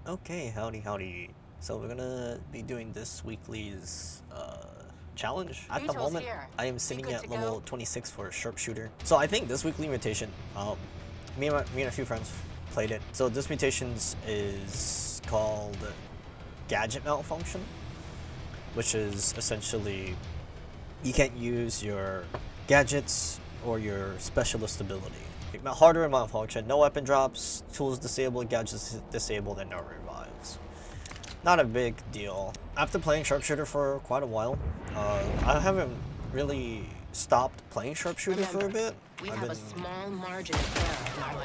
Okay, howdy. So we're gonna be doing this weekly's challenge. At the moment, I am sitting at level 26 for sharpshooter. So I think this weekly mutation, me and a few friends played it. So this mutations is called gadget malfunction, which is essentially you can't use your gadgets or your specialist ability. Hardware malfunction, no weapon drops, tools disabled, gadgets disabled, and no revives. Not a big deal. After playing sharpshooter for quite a while, I haven't really stopped playing sharpshooter for a bit.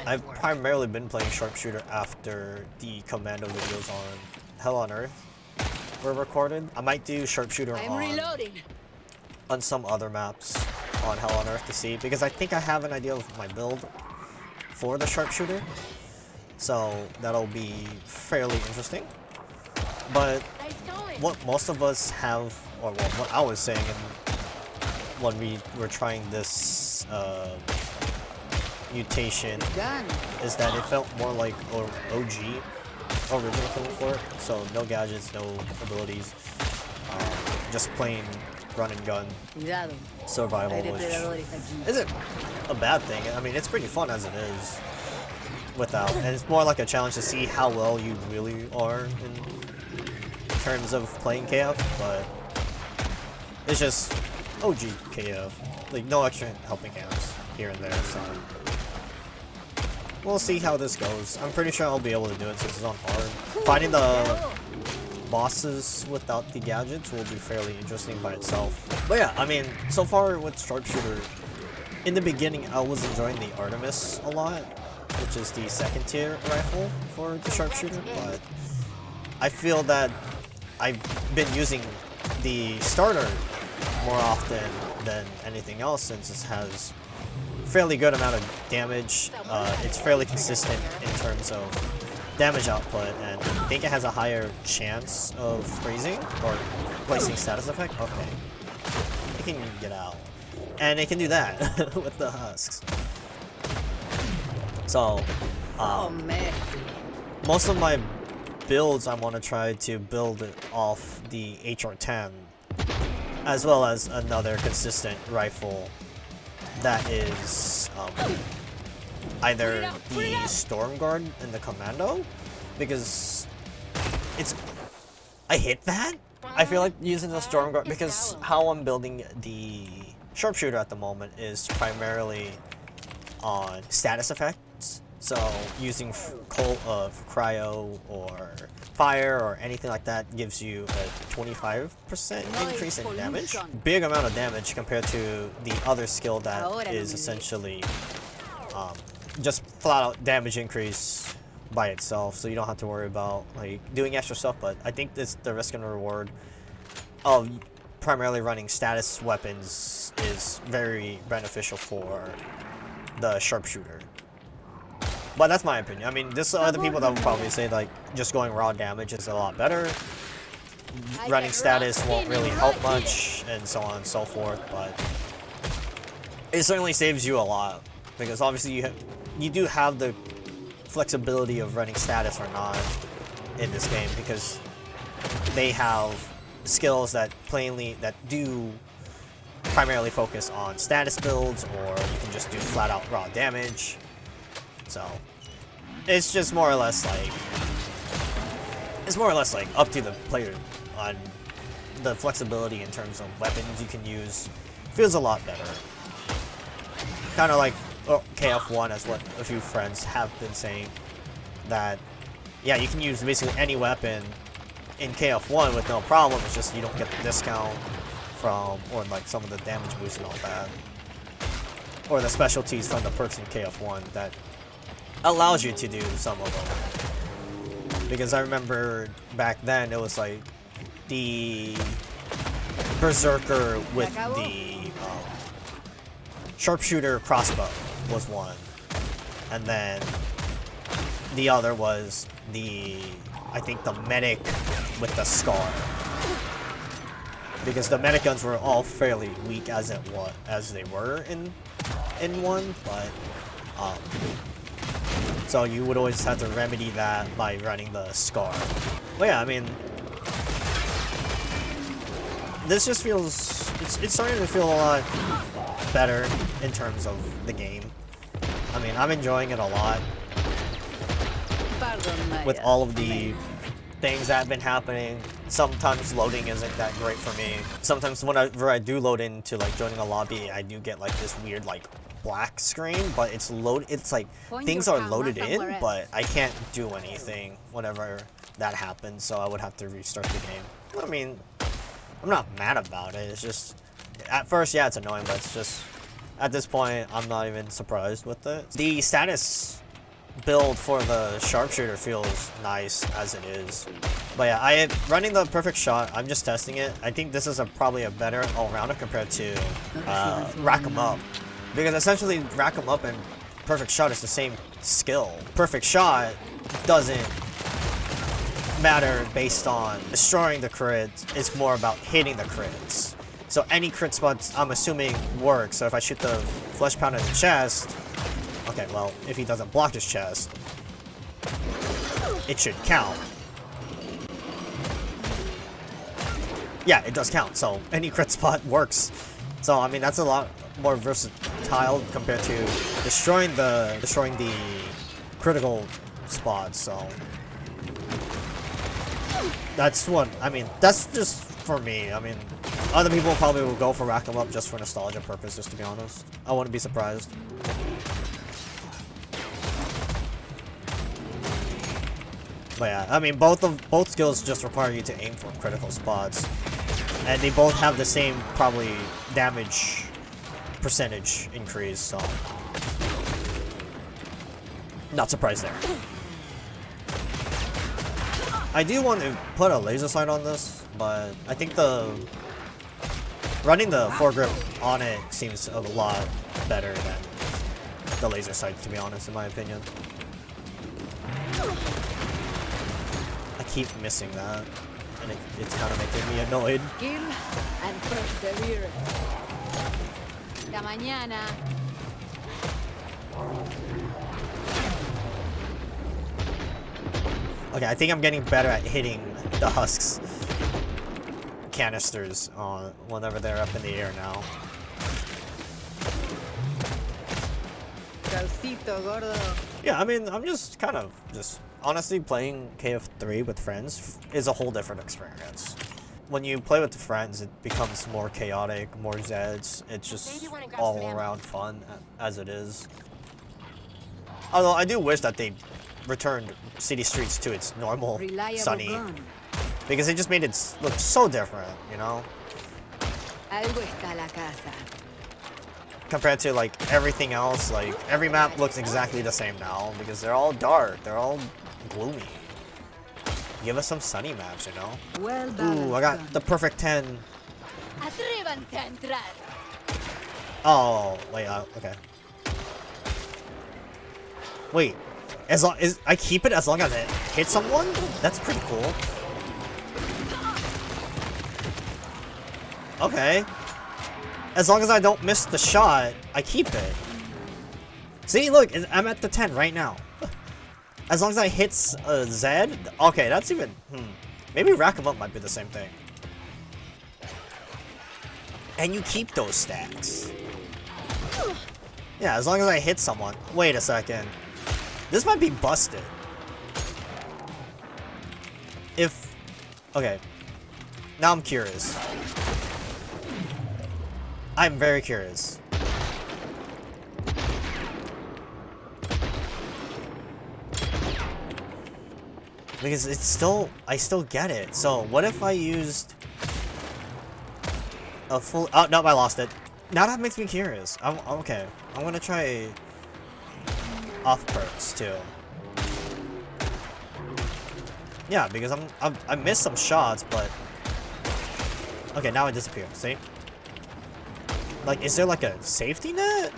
I've primarily been playing sharpshooter after the commando videos on Hell on Earth were recorded. I might do sharpshooter on some other maps on Hell on Earth to see, because I think I have an idea of my build for the sharpshooter, so that'll be fairly interesting. But what most of us have, or what I was saying when we were trying this mutation, is that it felt more like OG, original film for it. So no gadgets, no abilities, just plain run and gun survival, which isn't a bad thing. I mean, it's pretty fun as it is without, and it's more like a challenge to see how well you really are in terms of playing KF, but it's just OG KF, like no extra helping hands here and there, so we'll see how this goes. I'm pretty sure I'll be able to do it since it's on hard. Finding the bosses without the gadgets will be fairly interesting by itself. But yeah, I mean, so far with sharpshooter, in the beginning I was enjoying the Artemis a lot, which is the second tier rifle for the sharpshooter, but I feel that I've been using the starter more often than anything else, since it has fairly good amount of damage. It's fairly consistent in terms of damage output, and I think it has a higher chance of freezing or placing status effect. Okay, it can get out, and it can do that with the husks. So, most of my builds I want to try to build it off the HR-10, as well as another consistent rifle that is either the Storm Guard and the Commando, because I hate that. I feel like using the Storm Guard, because how I'm building the sharpshooter at the moment is primarily on status effects. So using cryo or fire or anything like that gives you a 25% increase in damage. Big amount of damage compared to the other skill that is essentially just flat out damage increase by itself, so you don't have to worry about like doing extra stuff. But I think this the risk and reward of primarily running status weapons is very beneficial for the sharpshooter. But that's my opinion. I mean, there's other people that would probably say like just going raw damage is a lot better. Running status won't really help much, and so on and so forth. But it certainly saves you a lot, because obviously you do have the flexibility of running status or not in this game, because they have skills that do primarily focus on status builds, or you can just do flat out raw damage. So it's just more or less like up to the player on the flexibility in terms of weapons you can use. Feels a lot better. Kind of like KF1, as what a few friends have been saying, that yeah, you can use basically any weapon in KF1 with no problem. It's just you don't get the discount from, or like some of the damage boost and all that, or the specialties from the perks in KF1 that allows you to do some of them. Because I remember back then it was like the Berserker with the sharpshooter crossbow was one, and then the other was I think the medic with the scar, because the medic guns were all fairly weak as they were in one, but So you would always have to remedy that by running the Scar. But yeah, I mean, this just feels, it's starting to feel a lot better in terms of the game. I mean, I'm enjoying it a lot with all of the things that have been happening. Sometimes loading isn't that great for me. Sometimes whenever I do load into like joining a lobby, I do get like this weird like black screen, but it's like things are loaded in, but I can't do anything whenever that happens, so I would have to restart the game. I mean, I'm not mad about it. It's just, at first, yeah, it's annoying, but it's just, at this point, I'm not even surprised with it. The status build for the sharpshooter feels nice as it is. But yeah, running the perfect shot, I'm just testing it. I think this is probably a better all-rounder compared to Rack 'em Up. Because essentially, Rack 'em Up and perfect shot is the same skill. Perfect shot doesn't matter based on destroying the crits. It's more about hitting the crits. So any crit spots, I'm assuming, work. So if I shoot the flesh pound in the chest, okay, well, if he doesn't block his chest, it should count. Yeah, it does count, so any crit spot works. So, I mean, that's a lot more versatile compared to destroying the critical spots, so that's what, I mean, that's just for me. I mean, other people probably will go for Rack 'em Up just for nostalgia purposes, to be honest. I wouldn't be surprised. But yeah, I mean, both skills just require you to aim for critical spots, and they both have the same probably damage percentage increase. So, not surprised there. I do want to put a laser sight on this, but I think running the foregrip on it seems a lot better than the laser sight, to be honest, in my opinion. I keep missing that, and it's kind of making me annoyed. Skill and perseverance. Hasta mañana. Okay, I think I'm getting better at hitting the husks canisters whenever they're up in the air now. Calcito gordo. Yeah, I mean, I'm just kind of honestly playing KF3 with friends is a whole different experience. When you play with friends, it becomes more chaotic, more Zeds. It's just all around fun as it is. Although I do wish that they returned City Streets to its normal sunny, because it just made it look so different, you know? Algo está la casa. Compared to like everything else, like every map looks exactly the same now because they're all dark, they're all gloomy. Give us some sunny maps, you know? Well Ooh, I got the perfect 10. Atrévanse a entrar. Oh, wait, okay. Wait, I keep it as long as it hits someone? That's pretty cool. Okay. As long as I don't miss the shot, I keep it. See, look, I'm at the 10 right now. As long as I hit Zed, okay, that's even, maybe Rack 'em Up might be the same thing. And you keep those stacks. Yeah, as long as I hit someone. Wait a second. This might be busted. Okay. Now I'm curious. I'm very curious. Because I still get it. So what if I used a full, oh, no, I lost it. Now that makes me curious. Okay. I'm gonna try off perks too. Yeah, because I missed some shots, but okay, now it disappeared. See? Like, is there like a safety net?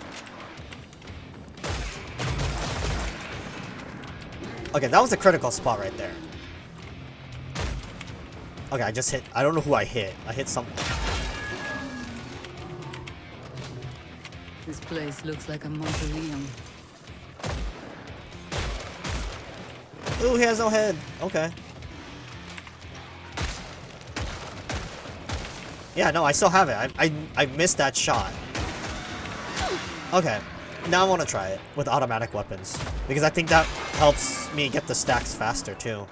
Okay, that was a critical spot right there. Okay, I just hit, I don't know who I hit. I hit someone. This place looks like a mausoleum. Ooh, he has no head. Okay. Yeah, no, I still have it. I missed that shot. Okay. Now I want to try it with automatic weapons. Because I think that helps me get the stacks faster, too.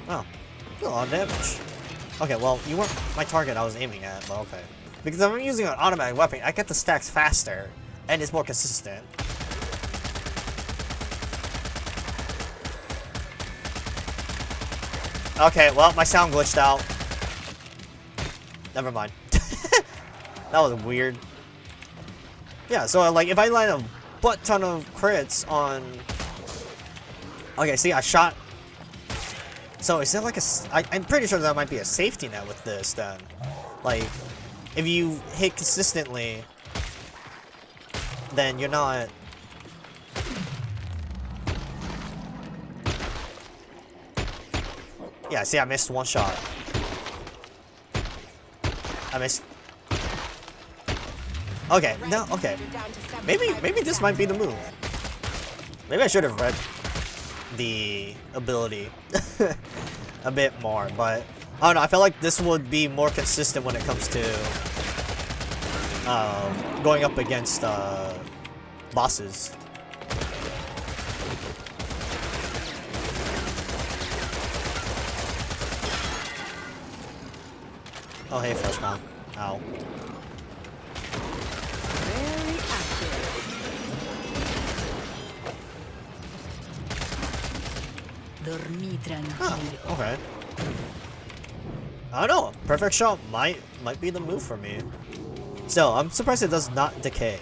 Oh. A lot of damage. Okay, well, you weren't my target I was aiming at, but okay. Because if I'm using an automatic weapon, I get the stacks faster, and it's more consistent. Okay, well, my sound glitched out. Never mind. That was weird. Yeah, so like if I land a butt ton of crits on... Okay, see, I shot... So is there like a... I'm pretty sure that might be a safety net with this then. Like, if you hit consistently, then you're not... Yeah, see, I missed one shot. I missed... Okay, no, okay. Maybe this might be the move. Maybe I should have read the ability a bit more, but I don't know, I feel like this would be more consistent when it comes to going up against bosses. Oh, hey, Freshman. Ow. Very accurate. Dormí tranquilo. Oh, okay. I don't know. Perfect shot might be the move for me. Still, I'm surprised it does not decay.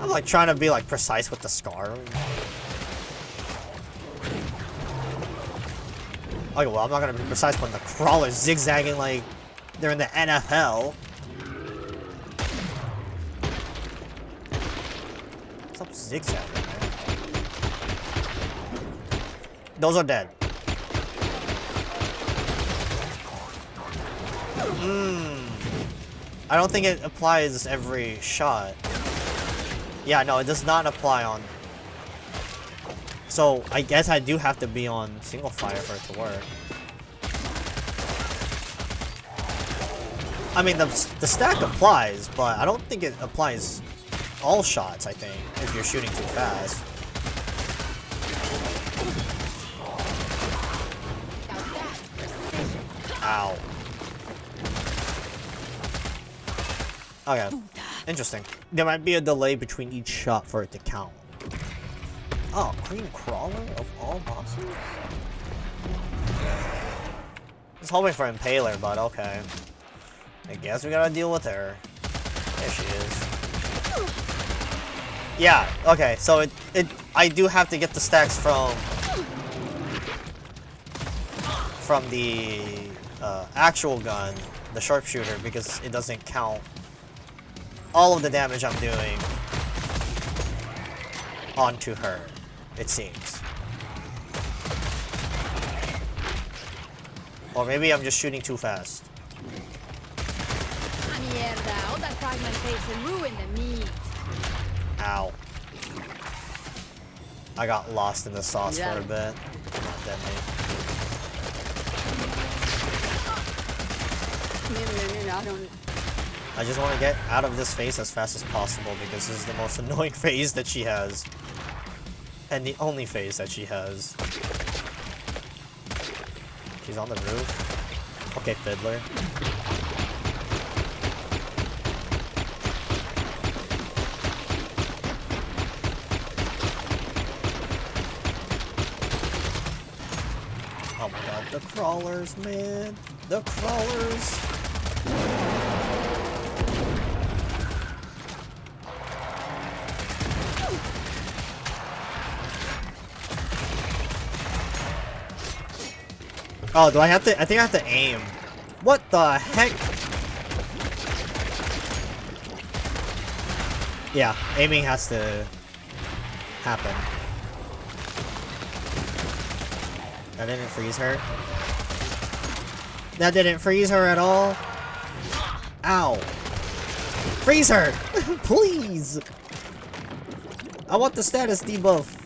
I'm like trying to be like precise with the scar. Okay, well, I'm not gonna be precise when the crawler's zigzagging like they're in the NFL. Stop zigzagging, man. Those are dead. I don't think it applies every shot. Yeah, no, it does not apply on... So, I guess I do have to be on single fire for it to work. I mean, the stack applies, but I don't think it applies all shots, I think, if you're shooting too fast. Ow. Okay. Interesting. There might be a delay between each shot for it to count. Oh, Queen Crawler of all bosses? I was hoping for Impaler, but okay. I guess we gotta deal with her. There she is. Yeah, okay, so I do have to get the stacks from the actual gun, the sharpshooter, because it doesn't count all of the damage I'm doing onto her, it seems. Or maybe I'm just shooting too fast. Mierda, all that fragmentation ruined the meat. Ow. I got lost in the sauce for a bit. Not detonate. I just want to get out of this phase as fast as possible because this is the most annoying phase that she has. And the only phase that she has. She's on the roof. Okay, Fiddler. Oh my god, the crawlers, man. The crawlers. Oh, do I have to? I think I have to aim. What the heck? Yeah, aiming has to happen. That didn't freeze her. That didn't freeze her at all. Ow. Freeze her! Please! I want the status debuff.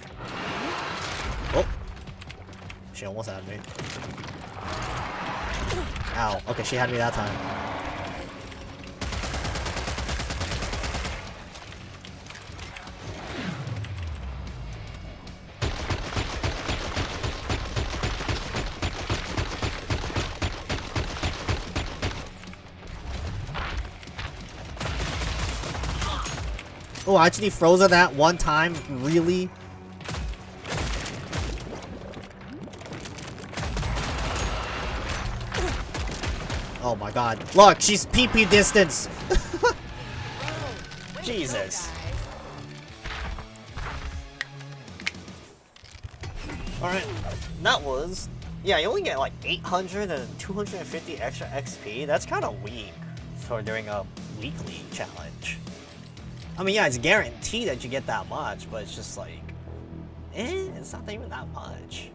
She almost had me. Ow. Okay, she had me that time. Oh, I actually froze her that one time? Really? Oh my god. Look, she's PP distance! Jesus. Alright, that was... Yeah, you only get like 800 and 250 extra XP. That's kind of weak for doing a weekly challenge. I mean, yeah, it's guaranteed that you get that much, but it's just like... it's not even that much.